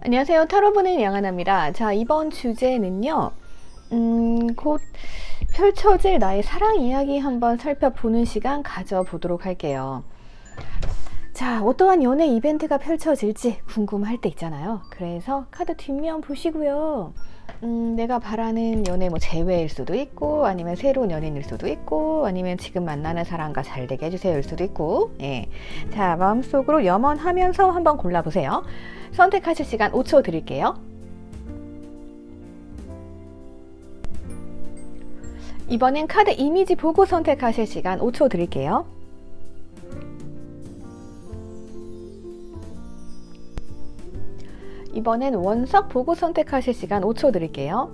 안녕하세요. 타로 보는 양하나입니다. 자, 이번 주제는요. 곧 펼쳐질 나의 사랑 이야기 한번 살펴보는 시간 가져보도록 할게요. 자, 어떠한 연애 이벤트가 펼쳐질지 궁금할 때 있잖아요. 그래서 카드 뒷면 보시고요. 내가 바라는 연애 뭐 재회일 수도 있고, 아니면 새로운 연인일 수도 있고, 아니면 지금 만나는 사람과 잘 되게 해주세요일 수도 있고, 예. 자, 마음속으로 염원하면서 한번 골라보세요. 선택하실 시간 5초 드릴게요. 이번엔 카드 이미지 보고 선택하실 시간 5초 드릴게요. 이번엔 원석 보고 선택하실 시간 5초 드릴게요.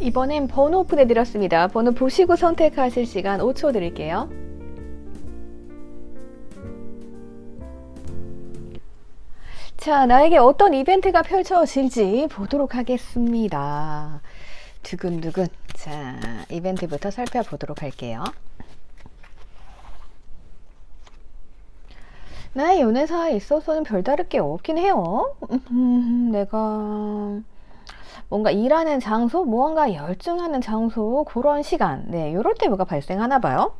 이번엔 번호 보내드렸습니다. 번호 보시고 선택하실 시간 5초 드릴게요. 자, 나에게 어떤 이벤트가 펼쳐질지 보도록 하겠습니다. 두근두근. 자, 이벤트부터 살펴보도록 할게요. 나의 연애사에 있어서는 별다를 게 없긴 해요. 내가 뭔가 일하는 장소, 무언가 열중하는 장소, 그런 시간, 네, 요럴 때 뭐가 발생하나 봐요.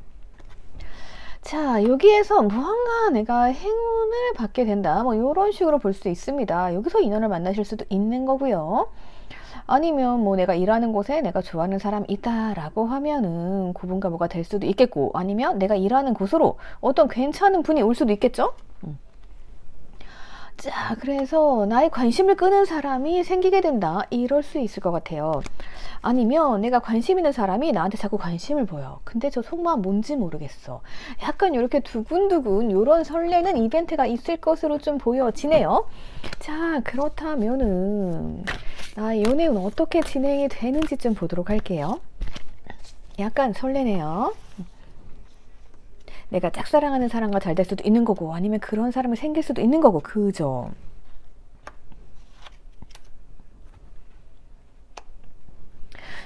자, 여기에서 무언가 내가 행운을 받게 된다, 뭐 이런 식으로 볼 수 있습니다. 여기서 인연을 만나실 수도 있는 거고요. 아니면 뭐 내가 일하는 곳에 내가 좋아하는 사람이 있다라고 하면은 그분과 뭐가 될 수도 있겠고, 아니면 내가 일하는 곳으로 어떤 괜찮은 분이 올 수도 있겠죠. 자, 그래서 나의 관심을 끄는 사람이 생기게 된다, 이럴 수 있을 것 같아요. 아니면 내가 관심 있는 사람이 나한테 자꾸 관심을 보여. 근데 저 속마음 뭔지 모르겠어. 약간 이렇게 두근두근 이런 설레는 이벤트가 있을 것으로 좀 보여지네요. 자, 그렇다면은 나의 연애는 어떻게 진행이 되는지 좀 보도록 할게요. 약간 설레네요. 내가 짝사랑하는 사람과 잘 될 수도 있는 거고, 아니면 그런 사람이 생길 수도 있는 거고, 그죠?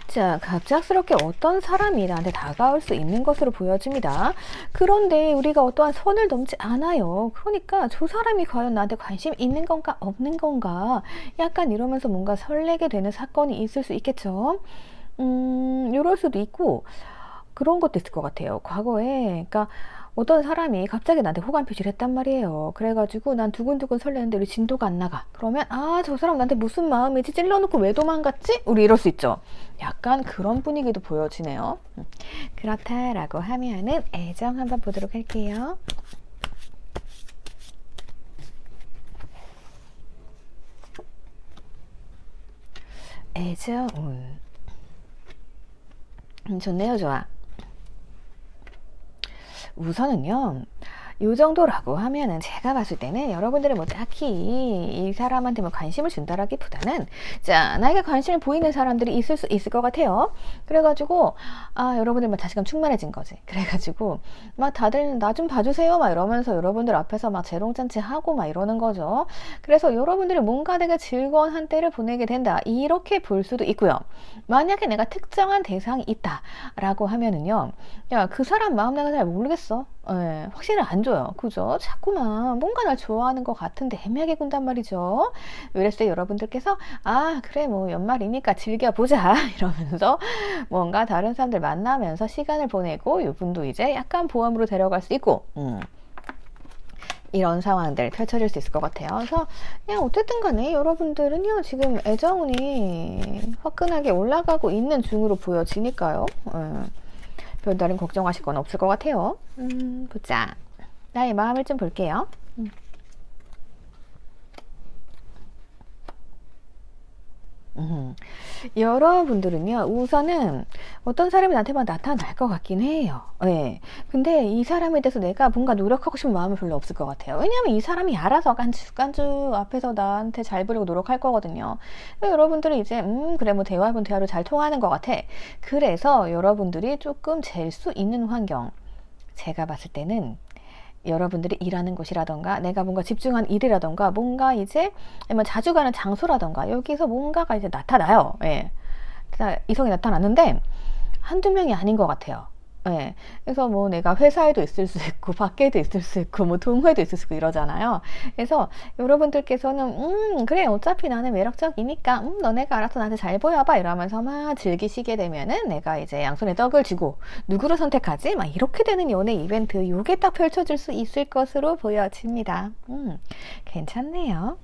자, 갑작스럽게 어떤 사람이 나한테 다가올 수 있는 것으로 보여집니다. 그런데 우리가 어떠한 선을 넘지 않아요. 그러니까 저 사람이 과연 나한테 관심 있는 건가 없는 건가, 약간 이러면서 뭔가 설레게 되는 사건이 있을 수 있겠죠. 이럴 수도 있고, 그런 것도 있을 것 같아요. 과거에, 그러니까 어떤 사람이 갑자기 나한테 호감 표시를 했단 말이에요. 그래가지고 난 두근두근 설레는데 우리 진도가 안 나가. 그러면 저 사람 나한테 무슨 마음이지? 찔러놓고 왜 도망갔지? 우리 이럴 수 있죠. 약간 그런 분위기도 보여지네요. 그렇다라고 하면은 애정 한번 보도록 할게요. 애정운. 좋네요. 좋아. 우선은요, 요 정도라고 하면은 제가 봤을 때는 여러분들이 뭐 딱히 이 사람한테 뭐 관심을 준다라기보다는, 자, 나에게 관심을 보이는 사람들이 있을 수 있을 것 같아요. 그래가지고 여러분들 막 자신감 충만해진 거지. 그래가지고 막 다들 나 좀 봐주세요 막 이러면서 여러분들 앞에서 막 재롱잔치 하고 막 이러는 거죠. 그래서 여러분들이 뭔가 되게 즐거운 한때를 보내게 된다, 이렇게 볼 수도 있고요. 만약에 내가 특정한 대상이 있다라고 하면은요, 야, 그 사람 마음 내가 잘 모르겠어. 예, 확신을 안 줘요. 그죠? 자꾸만 뭔가 날 좋아하는 것 같은데 애매하게 군단 말이죠. 이랬을 때 여러분들께서 그래 뭐 연말이니까 즐겨보자 이러면서 뭔가 다른 사람들 만나면서 시간을 보내고, 이분도 이제 약간 보험으로 데려갈 수 있고, 이런 상황들 펼쳐질 수 있을 것 같아요. 그래서 그냥 어쨌든 간에 여러분들은요, 지금 애정운이 화끈하게 올라가고 있는 중으로 보여지니까요. 별다른 걱정하실 건 없을 것 같아요. 보자. 나의 마음을 좀 볼게요. 여러분들은요, 우선은 어떤 사람이 나한테 막 나타날 것 같긴 해요. 네. 근데 이 사람에 대해서 내가 뭔가 노력하고 싶은 마음은 별로 없을 것 같아요. 왜냐하면 이 사람이 알아서 깐죽깐죽 앞에서 나한테 잘 보려고 노력할 거거든요. 여러분들이 이제 그래 뭐 대화해본 대화로 잘 통하는 것 같아. 그래서 여러분들이 조금 잴 수 있는 환경, 제가 봤을 때는 여러분들이 일하는 곳이라던가, 내가 뭔가 집중한 일이라던가, 뭔가 이제 뭐 자주 가는 장소라던가, 여기서 뭔가가 이제 나타나요. 예. 이성이 나타났는데 한두 명이 아닌 것 같아요. 예. 그래서 뭐 내가 회사에도 있을 수 있고 밖에도 있을 수 있고 뭐 동호회도 있을 수 있고 이러잖아요. 그래서 여러분들께서는 그래 어차피 나는 매력적이니까 너네가 알아서 나한테 잘 보여봐 이러면서 막 즐기시게 되면은 내가 이제 양손에 떡을 쥐고 누구를 선택하지? 막 이렇게 되는 연애 이벤트 요게 딱 펼쳐질 수 있을 것으로 보여집니다. 괜찮네요.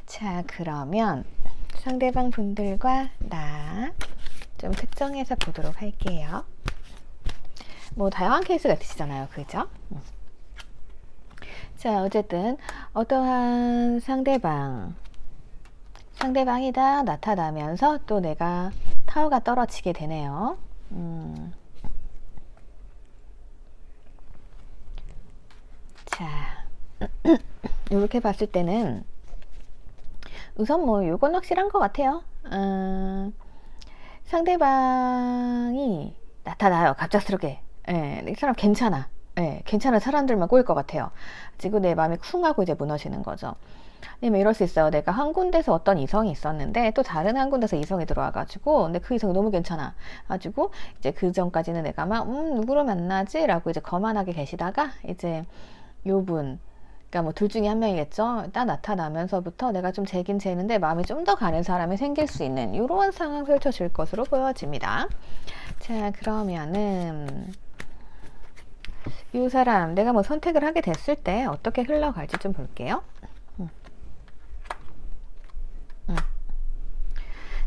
자, 그러면 상대방 분들과 나 좀 특정해서 보도록 할게요. 뭐 다양한 케이스가 있으시잖아요. 그죠? 자, 어쨌든 어떠한 상대방이다 나타나면서 또 내가 타워가 떨어지게 되네요. 자, 이렇게 봤을 때는 우선 뭐 요건 확실한 것 같아요. 상대방이 나타나요. 갑작스럽게. 예, 이 사람 괜찮아. 예, 괜찮은 사람들만 꼬일 것 같아요. 지금 내 마음이 쿵하고 이제 무너지는 거죠. 아니면 이럴 수 있어요. 내가 한 군데서 어떤 이성이 있었는데 또 다른 한 군데서 이성이 들어와가지고 근데 그 이성이 너무 괜찮아 가지고 이제 그 전까지는 내가 막 누구를 만나지? 라고 이제 거만하게 계시다가 이제 요분 그러니까 뭐 둘 중에 한 명이겠죠. 딱 나타나면서부터 내가 좀 재긴 재는데 마음이 좀 더 가는 사람이 생길 수 있는 이러한 상황 펼쳐질 것으로 보여집니다. 자, 그러면은 이 사람 내가 뭐 선택을 하게 됐을 때 어떻게 흘러갈지 좀 볼게요.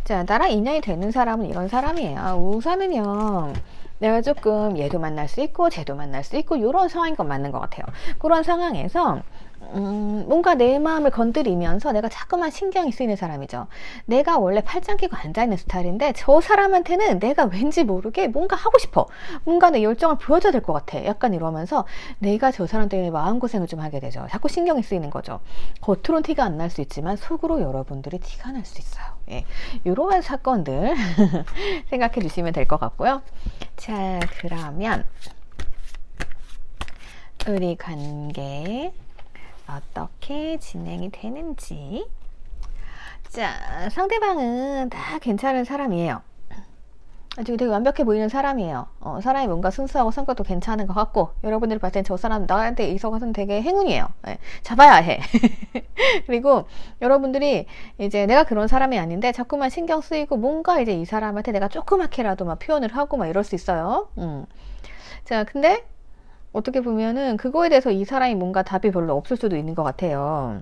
자, 나랑 인연이 되는 사람은 이런 사람이에요. 우선은요, 내가 조금 얘도 만날 수 있고 쟤도 만날 수 있고 이런 상황인 건 맞는 것 같아요. 그런 상황에서 뭔가 내 마음을 건드리면서 내가 자꾸만 신경이 쓰이는 사람이죠. 내가 원래 팔짱 끼고 앉아있는 스타일인데 저 사람한테는 내가 왠지 모르게 뭔가 하고 싶어. 뭔가 내 열정을 보여줘야 될 것 같아. 약간 이러면서 내가 저 사람 때문에 마음고생을 좀 하게 되죠. 자꾸 신경이 쓰이는 거죠. 겉으로는 티가 안 날 수 있지만 속으로 여러분들이 티가 날 수 있어요. 예, 이러한 사건들 생각해 주시면 될 것 같고요. 자, 그러면 우리 관계 어떻게 진행이 되는지. 자, 상대방은 다 괜찮은 사람이에요. 아주 되게 완벽해 보이는 사람이에요. 사람이 뭔가 순수하고 성격도 괜찮은 것 같고 여러분들이 봤을 땐 저 사람 나한테 있어서는 되게 행운이에요. 네, 잡아야 해. 그리고 여러분들이 이제 내가 그런 사람이 아닌데 자꾸만 신경 쓰이고 뭔가 이제 이 사람한테 내가 조그맣게라도 막 표현을 하고 막 이럴 수 있어요. 자, 근데 어떻게 보면은 그거에 대해서 이 사람이 뭔가 답이 별로 없을 수도 있는 것 같아요.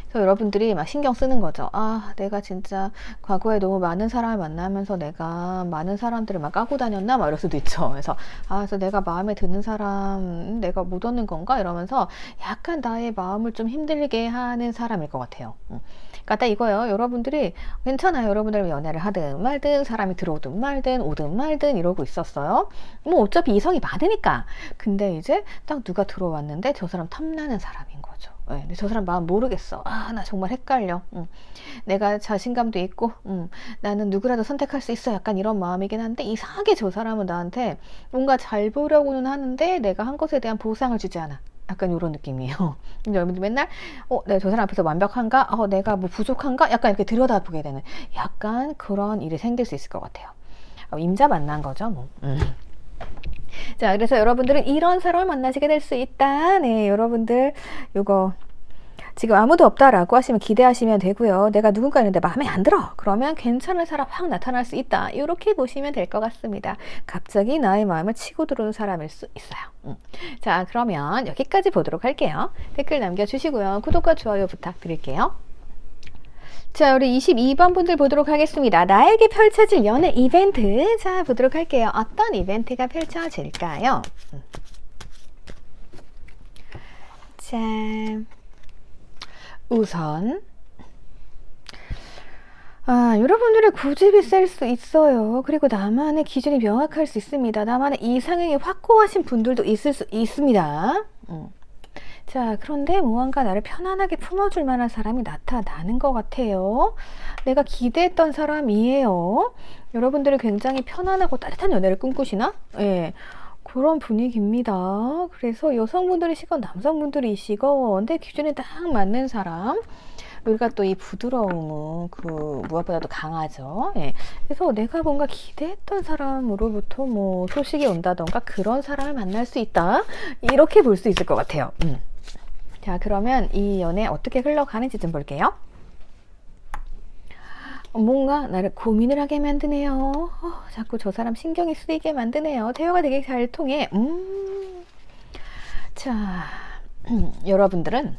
그래서 여러분들이 막 신경 쓰는 거죠. 아, 내가 진짜 과거에 너무 많은 사람을 만나면서 내가 많은 사람들을 막 까고 다녔나? 막 이럴 수도 있죠. 그래서, 그래서 내가 마음에 드는 사람, 내가 못 얻는 건가? 이러면서 약간 나의 마음을 좀 힘들게 하는 사람일 것 같아요. 그러니까 딱 이거예요. 여러분들이 괜찮아요. 여러분들 연애를 하든 말든 사람이 들어오든 말든 오든 말든 이러고 있었어요. 뭐 어차피 이성이 많으니까. 근데 이제 딱 누가 들어왔는데 저 사람 탐나는 사람인 거죠. 네, 근데 저 사람 마음 모르겠어. 나 정말 헷갈려. 내가 자신감도 있고, 나는 누구라도 선택할 수 있어. 약간 이런 마음이긴 한데, 이상하게 저 사람은 나한테 뭔가 잘 보려고는 하는데, 내가 한 것에 대한 보상을 주지 않아. 약간 이런 느낌이에요. 근데 여러분들 맨날, 내가 저 사람 앞에서 완벽한가? 내가 뭐 부족한가? 약간 이렇게 들여다보게 되는, 약간 그런 일이 생길 수 있을 것 같아요. 임자 만난 거죠, 뭐. 자, 그래서 여러분들은 이런 사람을 만나시게 될 수 있다. 네, 여러분들 요거 지금 아무도 없다라고 하시면 기대하시면 되고요. 내가 누군가 있는데 마음에 안 들어. 그러면 괜찮은 사람 확 나타날 수 있다. 이렇게 보시면 될 것 같습니다. 갑자기 나의 마음을 치고 들어오는 사람일 수 있어요. 자, 그러면 여기까지 보도록 할게요. 댓글 남겨주시고요. 구독과 좋아요 부탁드릴게요. 자, 우리 22번 분들 보도록 하겠습니다. 나에게 펼쳐질 연애 이벤트. 자, 보도록 할게요. 어떤 이벤트가 펼쳐질까요? 자, 우선 여러분들의 고집이 셀 수 있어요. 그리고 나만의 기준이 명확할 수 있습니다. 나만의 이상형이 확고하신 분들도 있을 수 있습니다. 자, 그런데 무언가 나를 편안하게 품어줄 만한 사람이 나타나는 것 같아요. 내가 기대했던 사람이에요. 여러분들은 굉장히 편안하고 따뜻한 연애를 꿈꾸시나? 예. 그런 분위기입니다. 그래서 여성분들이시건 남성분들이시건 내 기준에 딱 맞는 사람. 우리가 또 이 부드러움은 그 무엇보다도 강하죠. 예. 그래서 내가 뭔가 기대했던 사람으로부터 뭐 소식이 온다던가 그런 사람을 만날 수 있다. 이렇게 볼 수 있을 것 같아요. 자, 그러면 이 연애 어떻게 흘러가는지 좀 볼게요. 뭔가 나를 고민을 하게 만드네요. 자꾸 저 사람 신경이 쓰이게 만드네요. 대화가 되게 잘 통해. 자, 여러분들은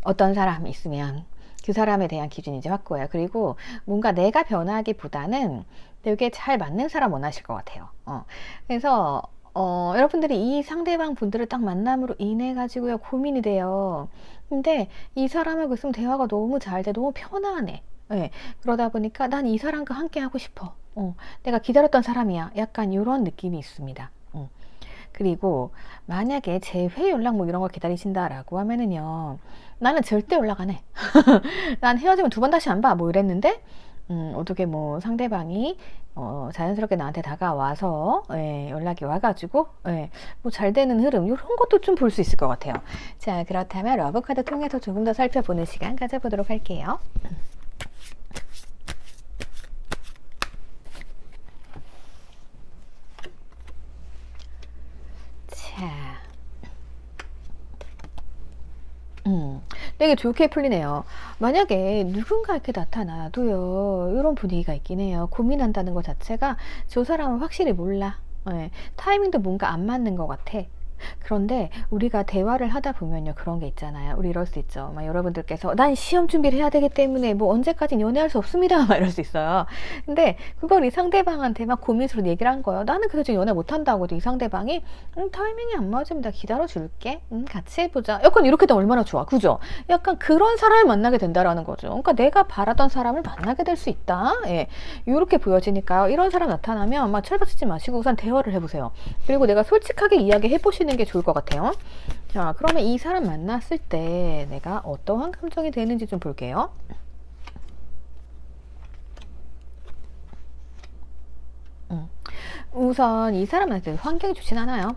어떤 사람이 있으면 그 사람에 대한 기준이 이제 확고해요. 그리고 뭔가 내가 변화하기보다는 되게 잘 맞는 사람 원하실 것 같아요. 그래서 여러분들이 이 상대방 분들을 딱 만남으로 인해 가지고요 고민이 돼요. 근데 이 사람하고 있으면 대화가 너무 잘 돼, 너무 편안해. 예, 그러다 보니까 난 이 사람과 함께 하고 싶어. 내가 기다렸던 사람이야. 약간 이런 느낌이 있습니다. 그리고 만약에 재회 연락 뭐 이런 거 기다리신다라고 하면은요, 나는 절대 연락 안 해. 난 헤어지면 두 번 다시 안 봐. 뭐 이랬는데, 어떻게 뭐 상대방이 자연스럽게 나한테 다가와서 예, 연락이 와가지고 예, 뭐 잘 되는 흐름 이런 것도 좀 볼 수 있을 것 같아요. 자, 그렇다면 러브카드 통해서 조금 더 살펴보는 시간 가져보도록 할게요. 자, 되게 좋게 풀리네요. 만약에 누군가 이렇게 나타나도요, 이런 분위기가 있긴 해요. 고민한다는 것 자체가 저 사람은 확실히 몰라. 예, 타이밍도 뭔가 안 맞는 것 같아. 그런데 우리가 대화를 하다 보면요, 그런 게 있잖아요. 우리 이럴 수 있죠. 막 여러분들께서 난 시험 준비를 해야 되기 때문에 뭐 언제까지 연애할 수 없습니다. 막 이럴 수 있어요. 근데 그걸 이 상대방한테 막 고민스러운 얘기를 한 거예요. 나는 그래서 지금 연애 못 한다고. 이 상대방이 타이밍이 안 맞으면 나 기다려 줄게. 같이 해보자. 약간 이렇게 되면 얼마나 좋아. 그죠? 약간 그런 사람을 만나게 된다라는 거죠. 그러니까 내가 바라던 사람을 만나게 될 수 있다. 예. 이렇게 보여지니까요. 이런 사람 나타나면 막 철받치지 마시고 우선 대화를 해보세요. 그리고 내가 솔직하게 이야기해 보시는 게 좋을 것 같아요. 자, 그러면 이 사람 만났을 때 내가 어떠한 감정이 되는지 좀 볼게요. 우선 이 사람한테 환경이 좋진 않아요.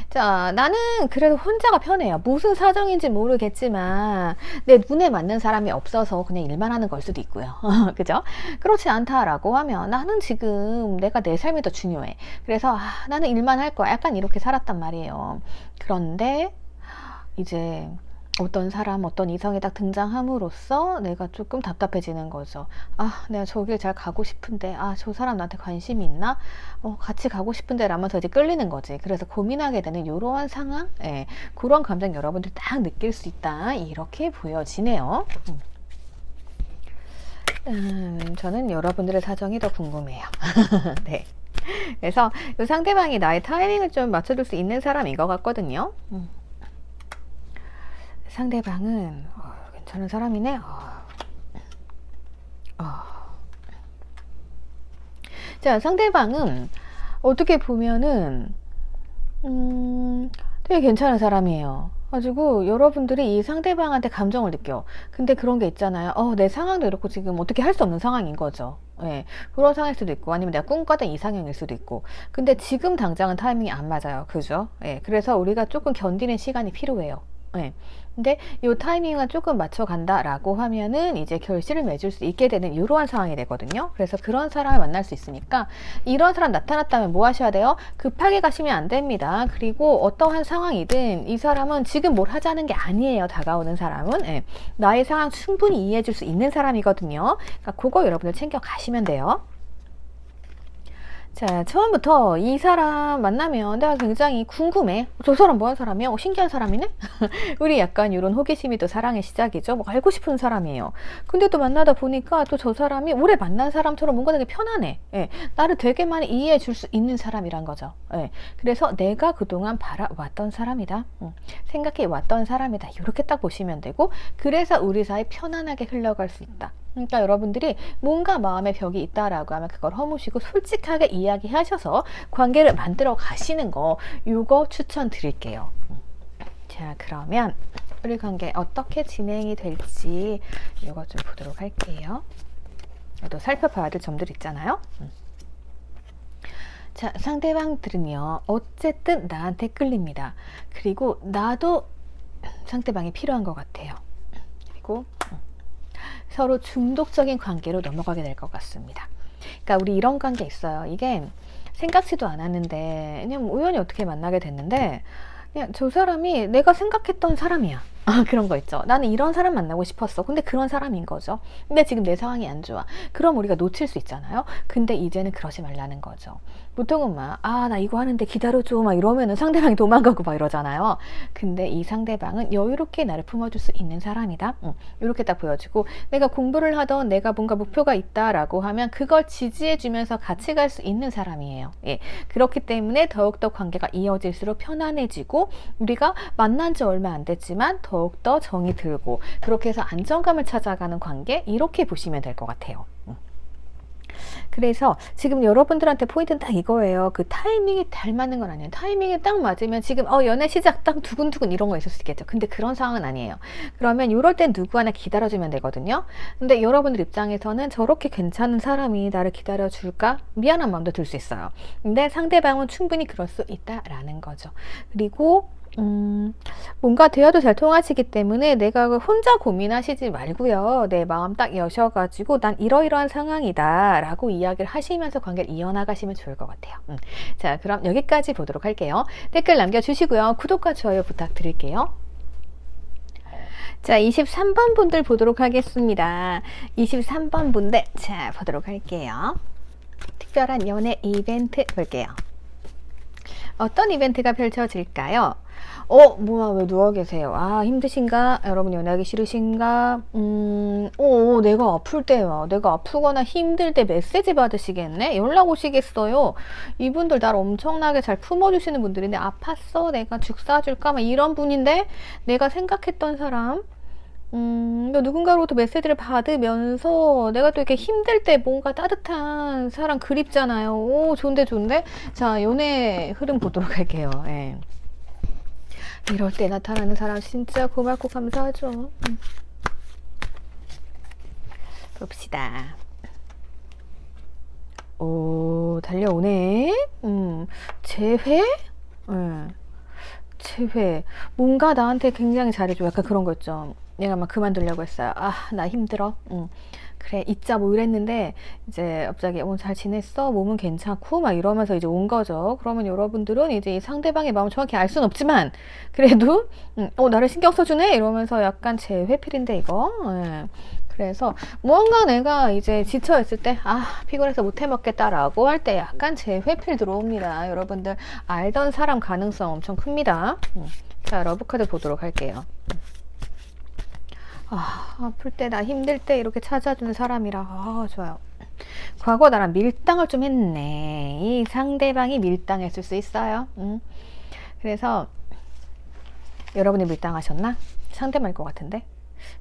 자, 나는 그래도 혼자가 편해요. 무슨 사정인지 모르겠지만 내 눈에 맞는 사람이 없어서 그냥 일만 하는 걸 수도 있고요. 그죠? 그렇지 않다라고 하면 나는 지금 내가 내 삶이 더 중요해. 그래서 나는 일만 할 거야. 약간 이렇게 살았단 말이에요. 그런데 이제 어떤 사람, 어떤 이성이 딱 등장함으로써 내가 조금 답답해지는 거죠. 내가 저길 잘 가고 싶은데, 저 사람 나한테 관심이 있나? 같이 가고 싶은데 라면서 이제 끌리는 거지. 그래서 고민하게 되는 이러한 상황, 예, 그런 감정 여러분들 딱 느낄 수 있다. 이렇게 보여지네요. 저는 여러분들의 사정이 더 궁금해요. 네. 그래서 이 상대방이 나의 타이밍을 좀 맞춰줄 수 있는 사람인 것 같거든요. 상대방은 괜찮은 사람이네. 자, 상대방은 어떻게 보면은 되게 괜찮은 사람이에요. 가지고 여러분들이 이 상대방한테 감정을 느껴. 근데 그런 게 있잖아요. 내 상황도 이렇고 지금 어떻게 할 수 없는 상황인 거죠. 예, 그런 상황일 수도 있고 아니면 내가 꿈꿔던 이상형일 수도 있고. 근데 지금 당장은 타이밍이 안 맞아요. 그죠? 예, 그래서 우리가 조금 견디는 시간이 필요해요. 예. 근데 이 타이밍을 조금 맞춰간다 라고 하면은 이제 결실을 맺을 수 있게 되는 이러한 상황이 되거든요. 그래서 그런 사람을 만날 수 있으니까 이런 사람 나타났다면 뭐 하셔야 돼요? 급하게 가시면 안 됩니다. 그리고 어떠한 상황이든 이 사람은 지금 뭘 하자는 게 아니에요. 다가오는 사람은. 예. 나의 상황 충분히 이해해 줄 수 있는 사람이거든요. 그러니까 그거 여러분들 챙겨 가시면 돼요. 자, 처음부터 이 사람 만나면 내가 굉장히 궁금해. 저 사람 뭐 하는 사람이야? 신기한 사람이네? 우리 약간 이런 호기심이 또 사랑의 시작이죠. 뭐 알고 싶은 사람이에요. 근데 또 만나다 보니까 또 저 사람이 오래 만난 사람처럼 뭔가 되게 편하네. 예, 나를 되게 많이 이해해 줄 수 있는 사람이란 거죠. 예, 그래서 내가 그동안 바라왔던 사람이다. 생각해 왔던 사람이다. 이렇게 딱 보시면 되고, 그래서 우리 사이 편안하게 흘러갈 수 있다. 그러니까 여러분들이 뭔가 마음의 벽이 있다라고 하면 그걸 허무시고 솔직하게 이야기하셔서 관계를 만들어 가시는 거, 이거 추천드릴게요. 자, 그러면 우리 관계 어떻게 진행이 될지 이거 좀 보도록 할게요. 또 살펴봐야 될 점들 있잖아요. 자, 상대방들은요 어쨌든 나한테 끌립니다. 그리고 나도 상대방이 필요한 것 같아요. 그리고 서로 중독적인 관계로 넘어가게 될 것 같습니다. 그러니까 우리 이런 관계 있어요. 이게 생각지도 않았는데 그냥 우연히 어떻게 만나게 됐는데 그냥 저 사람이 내가 생각했던 사람이야. 그런 거 있죠. 나는 이런 사람 만나고 싶었어. 근데 그런 사람인 거죠. 근데 지금 내 상황이 안 좋아. 그럼 우리가 놓칠 수 있잖아요. 근데 이제는 그러지 말라는 거죠. 보통은 막, 나 이거 하는데 기다려줘. 막 이러면은 상대방이 도망가고 막 이러잖아요. 근데 이 상대방은 여유롭게 나를 품어줄 수 있는 사람이다. 이렇게 딱 보여주고, 내가 공부를 하던 내가 뭔가 목표가 있다라고 하면 그걸 지지해주면서 같이 갈 수 있는 사람이에요. 예. 그렇기 때문에 더욱더 관계가 이어질수록 편안해지고, 우리가 만난 지 얼마 안 됐지만 더욱더 정이 들고, 그렇게 해서 안정감을 찾아가는 관계, 이렇게 보시면 될 것 같아요. 그래서 지금 여러분들한테 포인트는 딱 이거예요. 그 타이밍이 잘 맞는 건 아니에요. 타이밍이 딱 맞으면 지금 연애 시작 딱 두근두근 이런 거 있을 수 있겠죠. 근데 그런 상황은 아니에요. 그러면 이럴 땐 누구 하나 기다려주면 되거든요. 근데 여러분들 입장에서는 저렇게 괜찮은 사람이 나를 기다려줄까? 미안한 마음도 들 수 있어요. 근데 상대방은 충분히 그럴 수 있다라는 거죠. 그리고 뭔가 대화도 잘 통하시기 때문에 내가 혼자 고민하시지 말고요. 내 마음 딱 여셔가지고 난 이러이러한 상황이다 라고 이야기를 하시면서 관계를 이어나가시면 좋을 것 같아요. 자, 그럼 여기까지 보도록 할게요. 댓글 남겨주시고요. 구독과 좋아요 부탁드릴게요. 자, 23번 분들 보도록 하겠습니다. 23번 분들, 자, 보도록 할게요. 특별한 연애 이벤트 볼게요. 어떤 이벤트가 펼쳐질까요? 뭐야, 왜 누워 계세요? 힘드신가? 여러분 연애하기 싫으신가? 내가 아플 때요. 내가 아프거나 힘들 때 메시지 받으시겠네? 연락 오시겠어요? 이분들 날 엄청나게 잘 품어주시는 분들인데, 아팠어? 내가 죽 사줄까? 막 이런 분인데, 내가 생각했던 사람, 누군가로부터 메시지를 받으면서 내가 또 이렇게 힘들 때 뭔가 따뜻한 사람 그립잖아요. 오, 좋은데, 좋은데? 자, 연애 흐름 보도록 할게요. 예. 이럴 때 나타나는 사람 진짜 고맙고 감사하죠. 봅시다. 오, 달려오네. 재회? 재회. 뭔가 나한테 굉장히 잘해줘. 약간 그런 거 있죠. 내가 막 그만두려고 했어요. 나 힘들어. 그래, 잊자 뭐 이랬는데 이제 갑자기 잘 지냈어? 몸은 괜찮고? 막 이러면서 이제 온 거죠. 그러면 여러분들은 이제 이 상대방의 마음을 정확히 알 수는 없지만 그래도 나를 신경 써주네? 이러면서 약간 제 회필인데 이거. 예. 그래서 뭔가 내가 이제 지쳐있을 때 피곤해서 못 해먹겠다라고 할 때 약간 제 회필 들어옵니다. 여러분들 알던 사람 가능성 엄청 큽니다. 자, 러브카드 보도록 할게요. 아플 때, 나 힘들 때 이렇게 찾아주는 사람이라 좋아요. 과거 나랑 밀당을 좀 했네. 이 상대방이 밀당했을 수 있어요. 그래서 여러분이 밀당하셨나? 상대방일 것 같은데?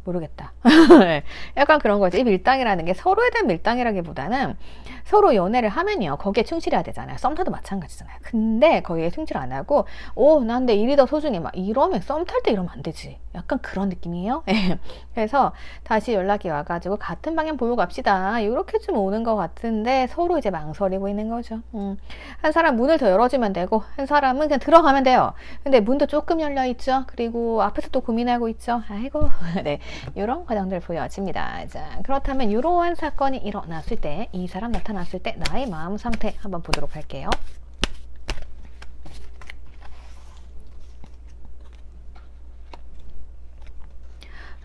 모르겠다. 약간 그런 거지. 이 밀당이라는 게 서로에 대한 밀당이라기보다는 서로 연애를 하면요, 거기에 충실해야 되잖아요. 썸 타도 마찬가지잖아요. 근데 거기에 충실 안 하고 난 내 일이 더 소중해 막 이러면, 썸 탈 때 이러면 안 되지. 약간 그런 느낌이에요. 그래서 다시 연락이 와가지고 같은 방향 보고 갑시다, 이렇게 좀 오는 것 같은데 서로 이제 망설이고 있는 거죠. 한 사람 문을 더 열어주면 되고 한 사람은 그냥 들어가면 돼요. 근데 문도 조금 열려 있죠. 그리고 앞에서 또 고민하고 있죠. 아이고. 네, 이런 과정들 보여집니다. 자, 그렇다면 이러한 사건이 일어났을 때, 이 사람 나타났을 때 나의 마음 상태 한번 보도록 할게요.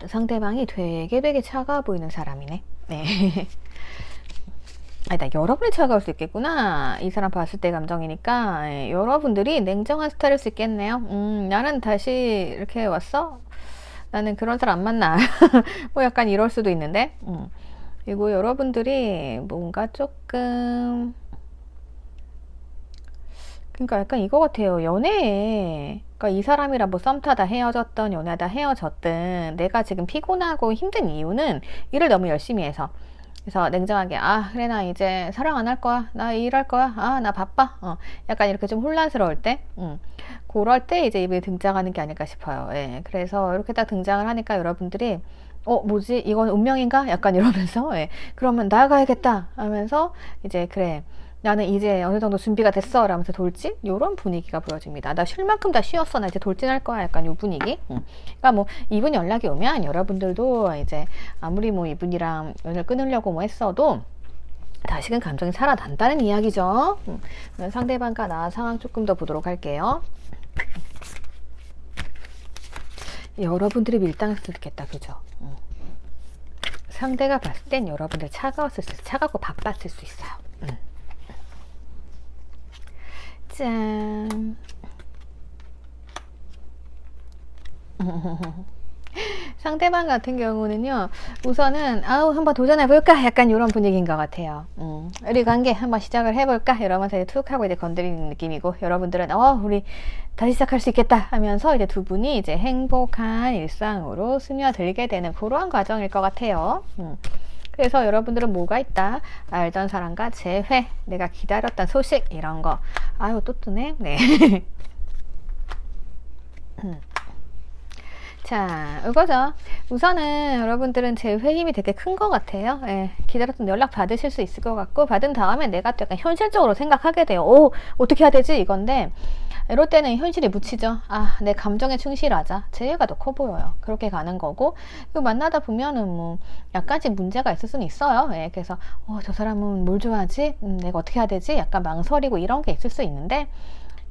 상대방이 되게 차가워 보이는 사람이네. 네. 아니다, 여러분이 차가울 수 있겠구나. 이 사람 봤을 때 감정이니까. 여러분들이 냉정한 스타일일 수 있겠네요. 나는 다시 이렇게 왔어? 나는 그런 사람 안 만나. 뭐 약간 이럴 수도 있는데. 그리고 여러분들이 뭔가 조금, 그러니까 약간 이거 같아요. 연애에, 그러니까 이 사람이랑 뭐 썸 타다 헤어졌던, 연애하다 헤어졌든, 내가 지금 피곤하고 힘든 이유는 일을 너무 열심히 해서. 그래서 냉정하게, 그래, 나 이제 사랑 안 할 거야. 나 일할 거야. 나 바빠. 약간 이렇게 좀 혼란스러울 때, 그럴 때 이제 이분이 등장하는 게 아닐까 싶어요. 예. 그래서 이렇게 딱 등장을 하니까 여러분들이, 뭐지? 이건 운명인가? 약간 이러면서, 예. 그러면 나가야겠다 하면서, 이제, 그래. 나는 이제 어느 정도 준비가 됐어 라면서 돌진 요런 분위기가 보여집니다. 나 쉴 만큼 다 쉬었어, 나 이제 돌진할 거야, 약간 요 분위기. 그러니까 뭐 이분 연락이 오면 여러분들도 이제 아무리 뭐 이분이랑 연을 끊으려고 뭐 했어도 다시금 감정이 살아난다는 이야기죠. 상대방과 나 상황 조금 더 보도록 할게요. 여러분들이 밀당할 수도 있겠다, 그죠? 상대가 봤을 땐 여러분들 차가웠을 수 있어요. 차갑고 바빴을 수 있어요. 짠. 상대방 같은 경우는요, 우선은 아우 한번 도전해볼까 약간 이런 분위기인 것 같아요. 우리 관계 한번 시작을 해볼까 이러면서 이제 툭 하고 이제 건드리는 느낌이고, 여러분들은 우리 다시 시작할 수 있겠다 하면서 이제 두 분이 이제 행복한 일상으로 스며들게 되는 그러한 과정일 것 같아요. 그래서 여러분들은 뭐가 있다, 알던 사람과 재회, 내가 기다렸던 소식, 이런 거. 아유 또 뜨네. 네. 자, 이거죠. 우선은 여러분들은 제 회임이 되게 큰 것 같아요. 예, 기다렸던 연락 받으실 수 있을 것 같고, 받은 다음에 내가 또 약간 현실적으로 생각하게 돼요. 어떻게 해야 되지? 이건데, 이럴 때는 현실이 묻히죠. 내 감정에 충실하자. 재회가 더 커 보여요. 그렇게 가는 거고, 그리고 만나다 보면은 뭐, 약간씩 문제가 있을 수는 있어요. 예, 그래서, 저 사람은 뭘 좋아하지? 내가 어떻게 해야 되지? 약간 망설이고 이런 게 있을 수 있는데,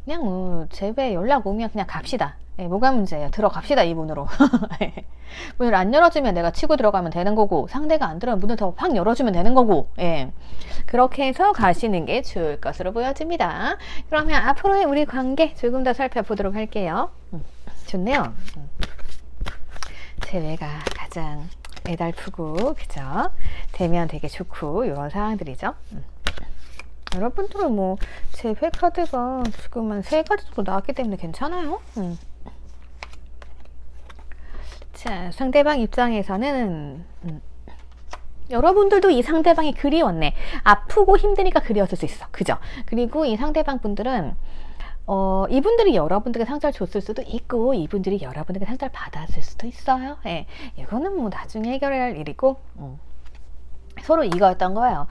그냥 뭐, 재회 연락 오면 그냥 갑시다. 예, 뭐가 문제예요? 들어갑시다, 이문으로. 문을 안 열어주면 내가 치고 들어가면 되는 거고, 상대가 안 들어오면 문을 더 확 열어주면 되는 거고, 예. 그렇게 해서 가시는 게 좋을 것으로 보여집니다. 그러면 앞으로의 우리 관계 조금 더 살펴보도록 할게요. 좋네요. 재회가 가장 애달프고, 그죠? 되면 되게 좋고, 이런 상황들이죠. 여러분들은 뭐, 재회 카드가 지금 한 3가지 정도 나왔기 때문에 괜찮아요. 자, 상대방 입장에서는 여러분들도 이 상대방이 그리웠네. 아프고 힘드니까 그리웠을 수 있어. 그죠? 그리고 이 상대방 분들은 이분들이 여러분들에게 상처를 줬을 수도 있고, 이분들이 여러분들에게 상처를 받았을 수도 있어요. 예, 이거는 뭐 나중에 해결할 일이고, 서로 이거였던 거예요.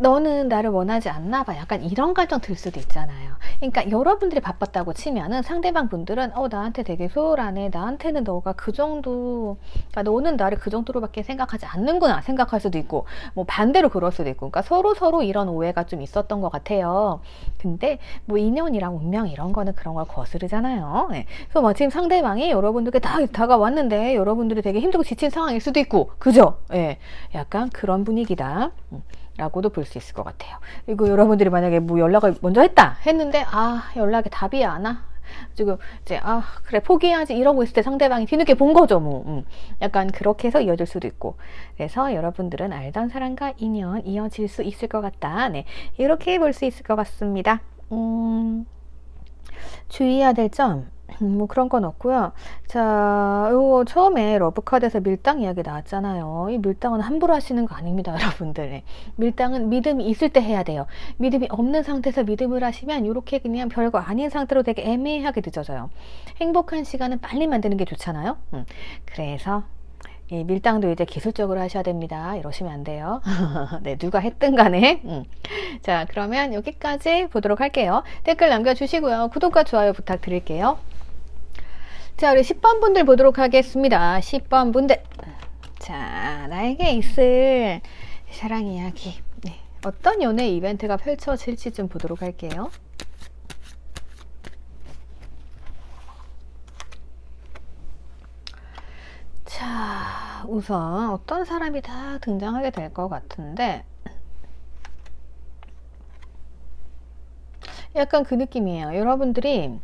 너는 나를 원하지 않나 봐. 약간 이런 감정 들 수도 있잖아요. 그러니까 여러분들이 바빴다고 치면은 상대방 분들은 나한테 되게 소홀하네. 나한테는 너가 그 정도, 그러니까 너는 나를 그 정도로밖에 생각하지 않는구나 생각할 수도 있고, 뭐 반대로 그럴 수도 있고, 그러니까 서로 이런 오해가 좀 있었던 것 같아요. 근데 뭐 인연이랑 운명 이런 거는 그런 걸 거스르잖아요. 네. 그래서 마침 상대방이 여러분들께 다가왔는데 여러분들이 되게 힘들고 지친 상황일 수도 있고, 그죠? 예, 약간 그런 분위기다. 라고도 볼 수 있을 것 같아요. 그리고 여러분들이 만약에 뭐 연락을 먼저 했는데 연락에 답이 안 와. 지금 이제 그래 포기해야지 이러고 있을 때 상대방이 뒤늦게 본 거죠. 뭐 약간 그렇게 해서 이어질 수도 있고. 그래서 여러분들은 알던 사람과 인연 이어질 수 있을 것 같다. 네, 이렇게 볼 수 있을 것 같습니다. 주의해야 될 점, 뭐 그런 건 없고요. 자, 요 처음에 러브카드에서 밀당 이야기 나왔잖아요. 이 밀당은 함부로 하시는 거 아닙니다, 여러분들. 밀당은 믿음이 있을 때 해야 돼요. 믿음이 없는 상태에서 믿음을 하시면 이렇게 그냥 별거 아닌 상태로 되게 애매하게 늦어져요. 행복한 시간은 빨리 만드는 게 좋잖아요. 그래서 이 밀당도 이제 기술적으로 하셔야 됩니다. 이러시면 안 돼요. 네, 누가 했든 간에. 자, 그러면 여기까지 보도록 할게요. 댓글 남겨주시고요. 구독과 좋아요 부탁드릴게요. 자, 우리 10번 분들 보도록 하겠습니다. 10번 분들. 자, 나에게 있을 사랑 이야기. 네, 어떤 연애 이벤트가 펼쳐질지 좀 보도록 할게요. 자, 우선 어떤 사람이 다 등장하게 될 것 같은데, 약간 그 느낌이에요. 여러분들이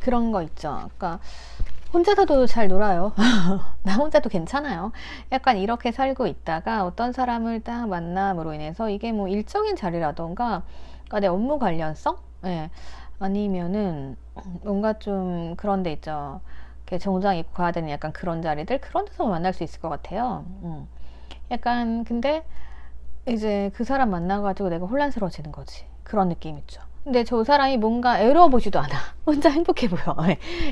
그런 거 있죠. 그러니까 혼자서도 잘 놀아요. 나 혼자도 괜찮아요. 약간 이렇게 살고 있다가 어떤 사람을 딱 만남으로 인해서 이게 뭐 일적인 자리라던가, 그러니까 내 업무 관련성? 네. 아니면은 뭔가 좀 그런 데 있죠. 정장 입고 가야 되는 약간 그런 자리들, 그런 데서 만날 수 있을 것 같아요. 약간 근데 이제 그 사람 만나가지고 내가 혼란스러워지는 거지. 그런 느낌 있죠. 근데 저 사람이 뭔가 애로워 보지도 않아. 혼자 행복해 보여.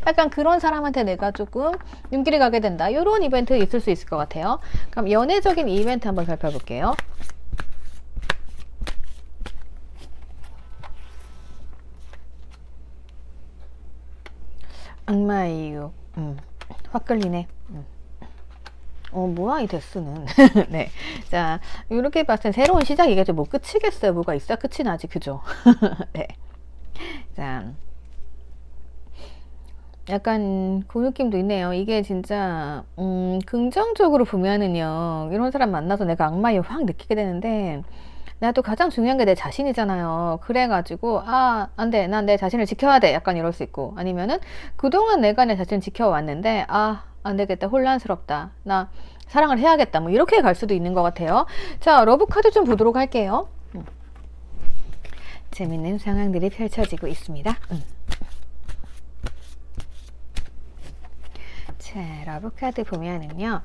약간 그런 사람한테 내가 조금 눈길이 가게 된다. 이런 이벤트 있을 수 있을 것 같아요. 그럼 연애적인 이벤트 한번 살펴볼게요. 악마의 유혹. 확 끌리네. 뭐야 이 데스는. 네. 자, 이렇게 봤을 땐 새로운 시작이겠죠. 뭐 끝이겠어요. 뭐가 있어야 끝이 나지, 그죠? 네. 자, 약간 그 느낌도 있네요. 이게 진짜 긍정적으로 보면은요, 이런 사람 만나서 내가 악마에 확 느끼게 되는데, 나도 가장 중요한 게 내 자신이잖아요. 그래가지고 안 돼, 난 내 자신을 지켜야 돼, 약간 이럴 수 있고, 아니면은 그동안 내가 내 자신을 지켜왔는데 안 되겠다, 혼란스럽다, 나 사랑을 해야겠다, 뭐 이렇게 갈 수도 있는 것 같아요. 자, 러브 카드 좀 보도록 할게요. 재밌는 상황들이 펼쳐지고 있습니다. 자, 러브 카드 보면은요,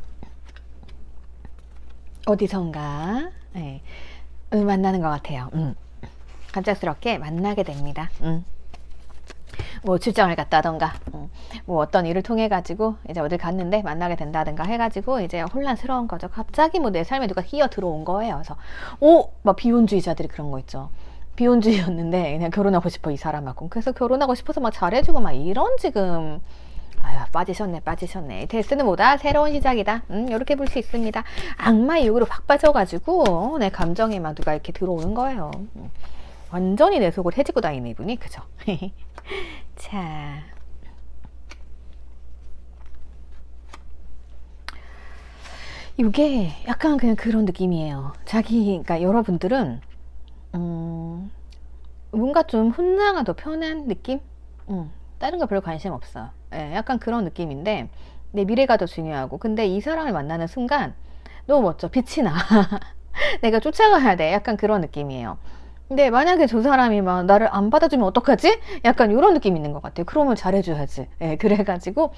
어디선가 만나는 것 같아요. 갑작스럽게 만나게 됩니다. 뭐 출장을 갔다던가, 뭐 어떤 일을 통해 가지고 이제 어딜 갔는데 만나게 된다든가 해가지고 이제 혼란스러운 거죠. 갑자기 뭐 내 삶에 누가 끼어 들어온 거예요. 그래서 막 비혼주의자들이 그런 거 있죠. 비혼주의였는데 그냥 결혼하고 싶어, 이 사람하고. 그래서 결혼하고 싶어서 막 잘해주고 막 이런, 지금 빠지셨네. 데스는 뭐다? 새로운 시작이다. 이렇게 볼 수 있습니다. 악마의 욕으로 확 빠져가지고 내 감정에 막 누가 이렇게 들어오는 거예요. 완전히 내 속을 해지고 다니는 이분이, 그죠? 자, 이게 약간 그냥 그런 느낌이에요. 그러니까 여러분들은 뭔가 좀 혼자가 더 편한 느낌? 다른 거 별로 관심 없어. 약간 그런 느낌인데, 내 미래가 더 중요하고, 근데 이 사람을 만나는 순간 너무 멋져. 빛이 나. 내가 쫓아가야 돼. 약간 그런 느낌이에요. 근데 만약에 저 사람이 막 나를 안 받아주면 어떡하지? 약간 이런 느낌이 있는 것 같아요. 그러면 잘해줘야지. 그래가지고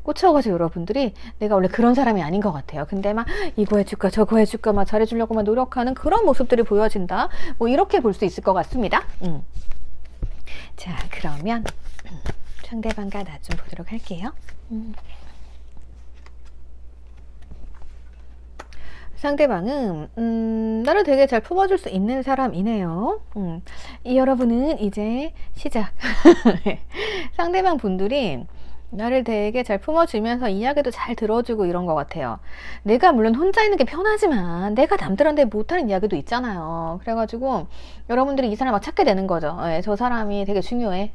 꽂혀가지고 여러분들이 내가 원래 그런 사람이 아닌 것 같아요. 근데 막 이거 해줄까 저거 해줄까 막 잘해주려고 막 노력하는 그런 모습들이 보여진다. 뭐 이렇게 볼 수 있을 것 같습니다. 자, 그러면 상대방과 나 좀 보도록 할게요. 상대방은 나를 되게 잘 품어줄 수 있는 사람이네요. 이 여러분은 이제 시작. 상대방 분들이 나를 되게 잘 품어주면서 이야기도 잘 들어주고 이런 것 같아요. 내가 물론 혼자 있는 게 편하지만 내가 남들한테 못하는 이야기도 있잖아요. 그래가지고 여러분들이 이 사람을 막 찾게 되는 거죠. 저 사람이 되게 중요해.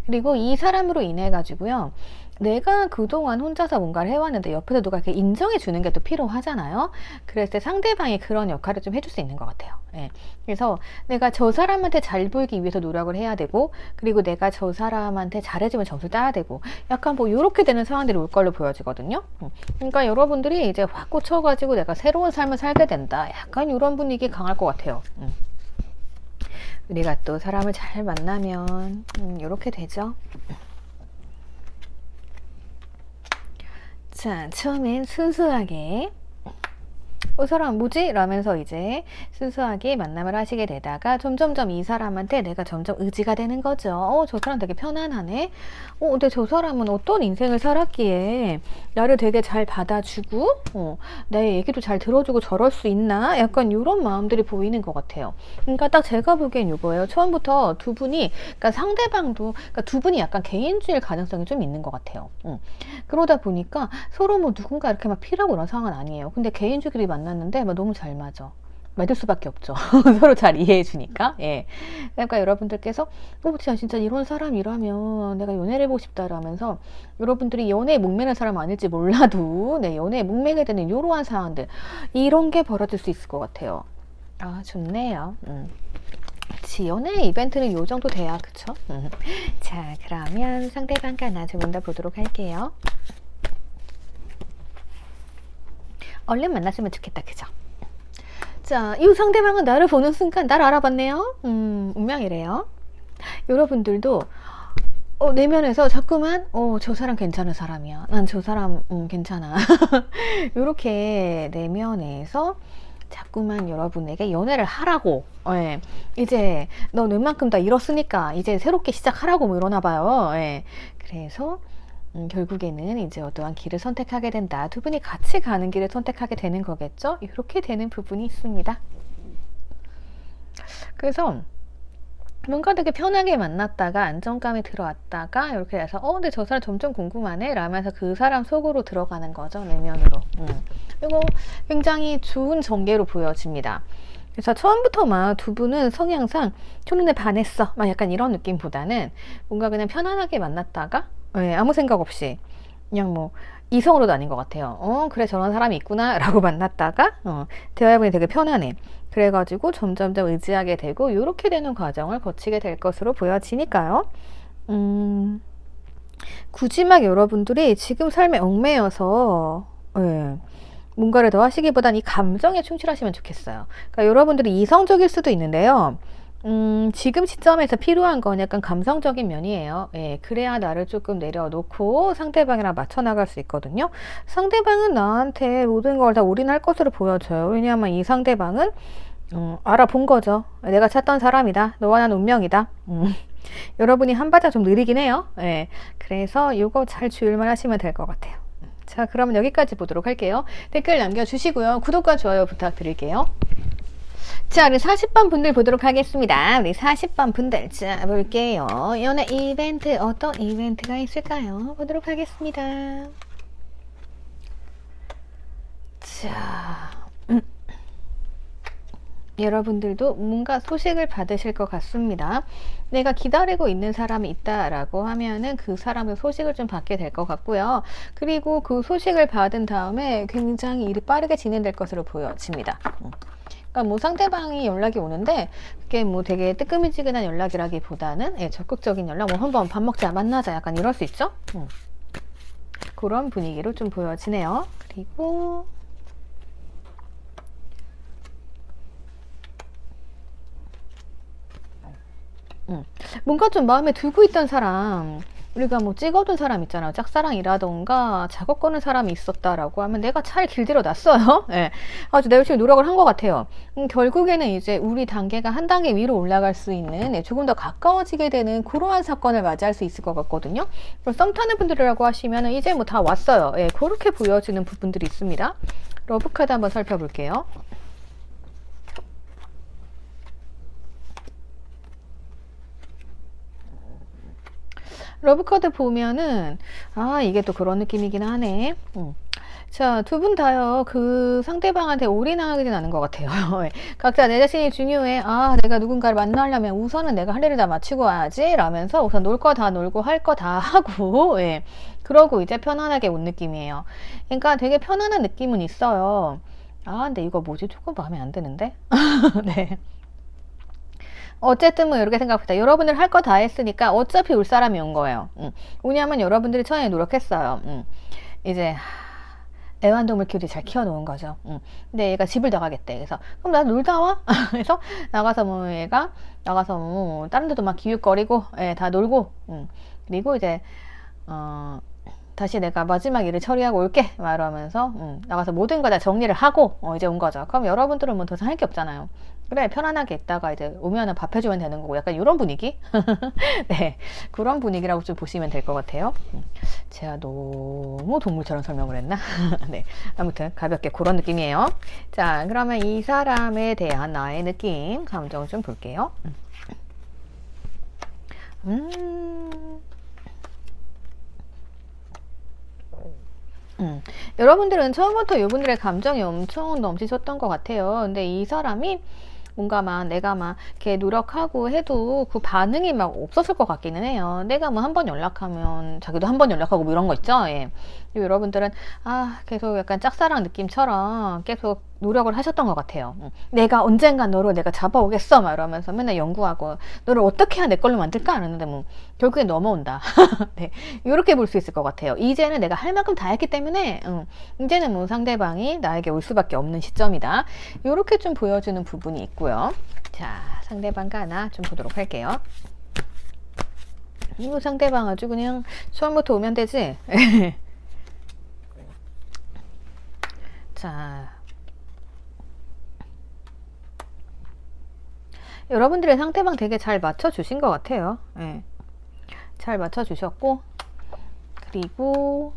그리고 이 사람으로 인해 가지고요, 내가 그동안 혼자서 뭔가를 해왔는데 옆에서 누가 이렇게 인정해 주는 게 또 필요하잖아요. 그랬을 때 상대방이 그런 역할을 좀 해줄 수 있는 것 같아요. 그래서 내가 저 사람한테 잘 보이기 위해서 노력을 해야 되고, 그리고 내가 저 사람한테 잘해주면 점수를 따야 되고, 약간 뭐 이렇게 되는 상황들이 올 걸로 보여지거든요. 그러니까 여러분들이 이제 확 꽂혀가지고 내가 새로운 삶을 살게 된다, 약간 이런 분위기 강할 것 같아요. 우리가 또 사람을 잘 만나면 이렇게 되죠. 자, 처음엔 순수하게 이 사람 뭐지? 라면서 이제 순수하게 만남을 하시게 되다가 점점점 이 사람한테 내가 점점 의지가 되는 거죠. 저 사람 되게 편안하네. 근데 저 사람은 어떤 인생을 살았기에 나를 되게 잘 받아주고 내 얘기도 잘 들어주고 저럴 수 있나? 약간 이런 마음들이 보이는 것 같아요. 그러니까 딱 제가 보기엔 이거예요. 처음부터 두 분이, 그러니까 상대방도, 그러니까 두 분이 약간 개인주의일 가능성이 좀 있는 것 같아요. 그러다 보니까 서로 뭐 누군가 이렇게 막 피라고 이런 상황은 아니에요. 근데 개인주의들이 만났는데 막 너무 잘 맞을 수밖에 없죠. 서로 잘 이해해 주니까. 그러니까 여러분들께서 진짜 이런 사람이라면 내가 연애를 해보고 싶다라면서, 여러분들이 연애에 목매는 사람 아닐지 몰라도 연애에 목매게 되는 이러한 상황들, 이런 게 벌어질 수 있을 것 같아요. 좋네요. 연애 이벤트는 요 정도 돼야, 그쵸? 자, 그러면 상대방과 나 좀 더 보도록 할게요. 얼른 만났으면 좋겠다, 그죠? 자, 이 상대방은 나를 보는 순간 나를 알아봤네요. 운명이래요. 여러분들도 내면에서 자꾸만 저 사람 괜찮은 사람이야, 난 저 사람 괜찮아. 이렇게 내면에서 자꾸만 여러분에게 연애를 하라고, 이제 넌 웬만큼 다 잃었으니까 이제 새롭게 시작하라고 뭐 이러나 봐요. 그래서 결국에는 이제 어떠한 길을 선택하게 된다. 두 분이 같이 가는 길을 선택하게 되는 거겠죠? 이렇게 되는 부분이 있습니다. 그래서 뭔가 되게 편하게 만났다가 안정감이 들어왔다가 이렇게 해서 근데 저 사람 점점 궁금하네 라면서 그 사람 속으로 들어가는 거죠. 내면으로. 이거 굉장히 좋은 전개로 보여집니다. 그래서 처음부터 막 두 분은 성향상 첫눈에 반했어 막 약간 이런 느낌보다는 뭔가 그냥 편안하게 만났다가 아무 생각 없이 그냥 뭐 이성으로도 아닌 것 같아요. 그래 저런 사람이 있구나 라고 만났다가 대화해보니 되게 편하네. 그래가지고 점점점 의지하게 되고 이렇게 되는 과정을 거치게 될 것으로 보여지니까요. 굳이 막 여러분들이 지금 삶에 얽매여서 뭔가를 더 하시기보단 이 감정에 충실하시면 좋겠어요. 그러니까 여러분들이 이성적일 수도 있는데요. 지금 시점에서 필요한 건 약간 감성적인 면이에요. 그래야 나를 조금 내려놓고 상대방이랑 맞춰 나갈 수 있거든요. 상대방은 나한테 모든 걸 다 올인할 것으로 보여져요. 왜냐하면 이 상대방은 알아본 거죠. 내가 찾던 사람이다. 너와 난 운명이다. 여러분이 한 발짝 좀 느리긴 해요. 그래서 이거 잘 주의만 하시면 될 것 같아요. 자, 그러면 여기까지 보도록 할게요. 댓글 남겨주시고요. 구독과 좋아요 부탁드릴게요. 자, 우리 40번 분들 보도록 하겠습니다. 우리 40번 분들 자 볼게요. 연애 이벤트 어떤 이벤트가 있을까요? 보도록 하겠습니다. 자, 여러분들도 뭔가 소식을 받으실 것 같습니다. 내가 기다리고 있는 사람이 있다라고 하면은 그 사람의 소식을 좀 받게 될 것 같고요. 그리고 그 소식을 받은 다음에 굉장히 일이 빠르게 진행될 것으로 보여집니다. 그러니까 뭐 상대방이 연락이 오는데 그게 뭐 되게 뜨끔이지근한 연락이라기보다는 적극적인 연락, 뭐 한번 밥 먹자, 만나자, 약간 이럴 수 있죠. 그런 분위기로 좀 보여지네요. 그리고 뭔가 좀 마음에 두고 있던 사람, 우리가 뭐 찍어둔 사람 있잖아요. 짝사랑이라던가 작업 거는 사람이 있었다라고 하면 내가 잘 길들여 놨어요. 아주 내가 열심히 노력을 한 것 같아요. 결국에는 이제 우리 단계가 한 단계 위로 올라갈 수 있는 조금 더 가까워지게 되는 그러한 사건을 맞이할 수 있을 것 같거든요. 썸 타는 분들이라고 하시면 이제 뭐 다 왔어요. 그렇게 보여지는 부분들이 있습니다. 러브카드 한번 살펴볼게요. 러브카드 보면은 이게 또 그런 느낌이긴 하네. 자, 두 분 다요 그 상대방한테 올인하진 않은 것 같아요. 각자 내 자신이 중요해. 내가 누군가를 만나려면 우선은 내가 할 일을 다 마치고 와야지 라면서 우선 놀 거 다 놀고 할 거 다 하고 그러고 이제 편안하게 온 느낌이에요. 그러니까 되게 편안한 느낌은 있어요. 근데 이거 뭐지? 조금 마음에 안 드는데? 네. 어쨌든 뭐 이렇게 생각합니다. 여러분들 할 거 다 했으니까 어차피 올 사람이 온 거예요. 왜냐하면 여러분들이 처음에 노력했어요. 이제 애완동물 키우기 잘 키워놓은 거죠. 근데 얘가 집을 나가겠대. 그래서 그럼 나 놀다 와. 그래서 나가서 뭐 얘가 나가서 뭐 다른 데도 막 기웃거리고 다 놀고 그리고 이제 다시 내가 마지막 일을 처리하고 올게 말하면서 나가서 모든 거 다 정리를 하고 이제 온 거죠. 그럼 여러분들은 뭐 더 이상 할 게 없잖아요. 그래 편안하게 있다가 이제 오면은 밥 해주면 되는 거고 약간 이런 분위기. 네, 그런 분위기라고 좀 보시면 될 것 같아요. 제가 너무 동물처럼 설명을 했나? 네, 아무튼 가볍게 그런 느낌이에요. 자, 그러면 이 사람에 대한 나의 느낌 감정 좀 볼게요. 여러분들은 처음부터 이분들의 감정이 엄청 넘치셨던 것 같아요. 근데 이 사람이 뭔가 막 내가 막 이렇게 노력하고 해도 그 반응이 막 없었을 것 같기는 해요. 내가 뭐 한 번 연락하면 자기도 한 번 연락하고 뭐 이런 거 있죠. 여러분들은 계속 약간 짝사랑 느낌처럼 계속 노력을 하셨던 것 같아요. 내가 언젠간 너를 내가 잡아오겠어 막 이러면서 맨날 연구하고 너를 어떻게 해야 내 걸로 만들까 하는데 뭐 결국에 넘어온다. 네, 이렇게 볼 수 있을 것 같아요. 이제는 내가 할 만큼 다 했기 때문에 이제는 뭐 상대방이 나에게 올 수밖에 없는 시점이다. 이렇게 좀 보여주는 부분이 있고요. 자, 상대방과 하나 좀 보도록 할게요. 이 상대방 아주 그냥 처음부터 오면 되지. 자, 여러분들의 상대방 되게 잘 맞춰주신 것 같아요. 잘 맞춰주셨고, 그리고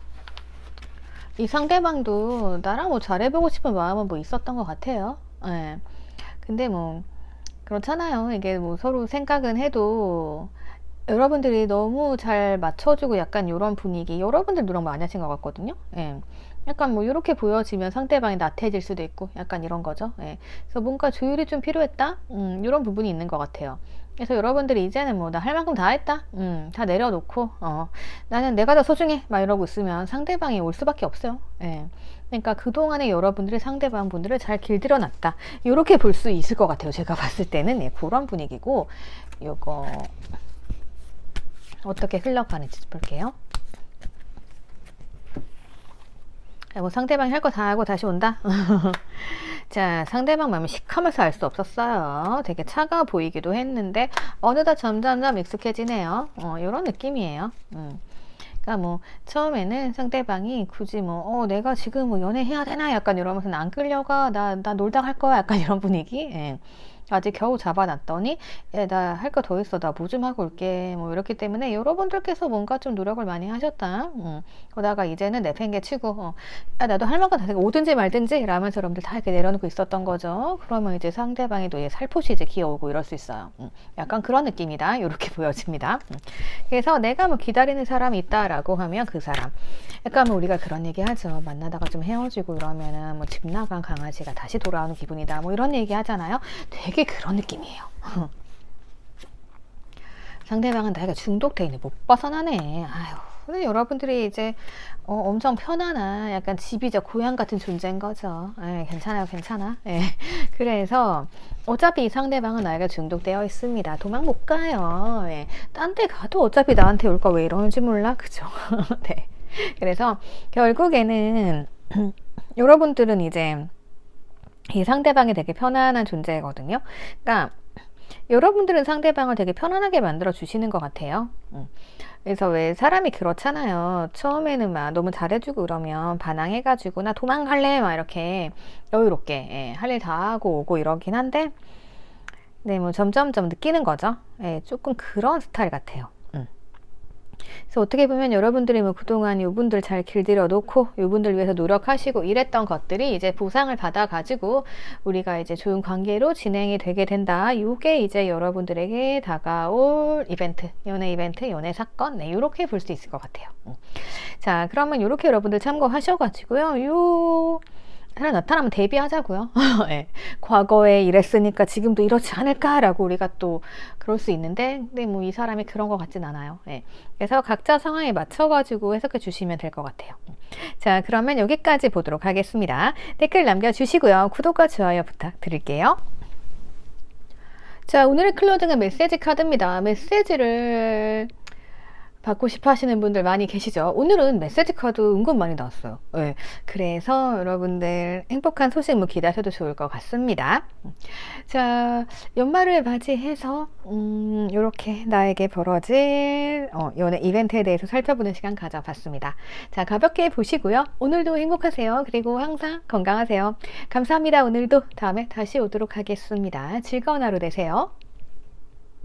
이 상대방도 나랑 뭐 잘해보고 싶은 마음은 뭐 있었던 것 같아요. 근데 뭐 그렇잖아요. 이게 뭐 서로 생각은 해도 여러분들이 너무 잘 맞춰주고 약간 요런 분위기, 여러분들 노력 많이 하신 것 같거든요. 예. 약간 뭐 이렇게 보여지면 상대방이 나태해질 수도 있고 약간 이런 거죠. 예. 그래서 뭔가 조율이 좀 필요했다. 이런 부분이 있는 것 같아요. 그래서 여러분들이 이제는 뭐 나 할 만큼 다 했다. 다 내려놓고 나는 내가 더 소중해 막 이러고 있으면 상대방이 올 수밖에 없어요. 예. 그러니까 그동안에 여러분들이 상대방 분들을 잘 길들여 놨다. 이렇게 볼 수 있을 것 같아요. 제가 봤을 때는 예, 그런 분위기고 요거 어떻게 흘러가는지 볼게요. 뭐 상대방이 할 거 다 하고 다시 온다. 자, 상대방 마음이 시커면서 알 수 없었어요. 되게 차가워 보이기도 했는데 어느덧 점점점 익숙해지네요. 이런 느낌이에요. 그러니까 뭐 처음에는 상대방이 굳이 뭐 내가 지금 뭐 연애해야 되나 약간 이러면서 안 끌려가 나 놀다 갈 거야 약간 이런 분위기. 예. 아직 겨우 잡아놨더니 나 할 거 더 있어 나 뭐 좀 하고 올게 뭐 이렇기 때문에 여러분들께서 뭔가 좀 노력을 많이 하셨다. 그러다가 이제는 내팽개치고 나도 할 만큼 다 되고 오든지 말든지 라면서 여러분들 다 이렇게 내려놓고 있었던 거죠. 그러면 이제 상대방이 또 살포시 이제 기어오고 이럴 수 있어요. 약간 그런 느낌이다 이렇게 보여집니다. 그래서 내가 뭐 기다리는 사람이 있다라고 하면 그 사람 약간 뭐 우리가 그런 얘기 하죠. 만나다가 좀 헤어지고 이러면은 뭐 집 나간 강아지가 다시 돌아오는 기분이다 뭐 이런 얘기 하잖아요. 되게 그런 느낌이에요. 상대방은 나에게 중독돼 있네 못 벗어나네. 아유, 근데 여러분들이 이제 엄청 편안한 약간 집이자 고향 같은 존재인 거죠. 괜찮아요, 괜찮아. 그래서 어차피 이 상대방은 나에게 중독되어 있습니다. 도망 못 가요. 딴 데 가도 어차피 나한테 올 거 왜 이러는지 몰라, 그죠? 네. 그래서 결국에는 여러분들은 이제 이 상대방이 되게 편안한 존재거든요. 그러니까 여러분들은 상대방을 되게 편안하게 만들어 주시는 것 같아요. 그래서 왜 사람이 그렇잖아요. 처음에는 막 너무 잘해주고 그러면 반항해가지고 나 도망갈래 막 이렇게 여유롭게 할 일 다 하고 오고 이러긴 한데 네, 뭐 점점점 느끼는 거죠. 조금 그런 스타일 같아요. 그래서 어떻게 보면 여러분들이 뭐 그동안 요분들 잘 길들여 놓고 요분들 위해서 노력하시고 이랬던 것들이 이제 보상을 받아 가지고 우리가 이제 좋은 관계로 진행이 되게 된다. 요게 이제 여러분들에게 다가올 이벤트, 연애 이벤트, 연애 사건, 네, 요렇게 볼 수 있을 것 같아요. 자, 그러면 요렇게 여러분들 참고하셔 가지고요. 요 하나 나타나면 대비하자고요. 네. 과거에 이랬으니까 지금도 이렇지 않을까라고 우리가 또 그럴 수 있는데, 근데 뭐 이 사람이 그런 것 같진 않아요. 네. 그래서 각자 상황에 맞춰가지고 해석해 주시면 될 것 같아요. 자, 그러면 여기까지 보도록 하겠습니다. 댓글 남겨주시고요. 구독과 좋아요 부탁드릴게요. 자, 오늘의 클로징은 메시지 카드입니다. 메시지를 받고 싶어 하시는 분들 많이 계시죠. 오늘은 메시지 카드 은근 많이 나왔어요. 네. 그래서 여러분들 행복한 소식 뭐 기대하셔도 좋을 것 같습니다. 자, 연말을 맞이해서 이렇게 나에게 벌어질 연애 이벤트에 대해서 살펴보는 시간 가져봤습니다. 자, 가볍게 보시고요. 오늘도 행복하세요. 그리고 항상 건강하세요. 감사합니다. 오늘도 다음에 다시 오도록 하겠습니다. 즐거운 하루 되세요.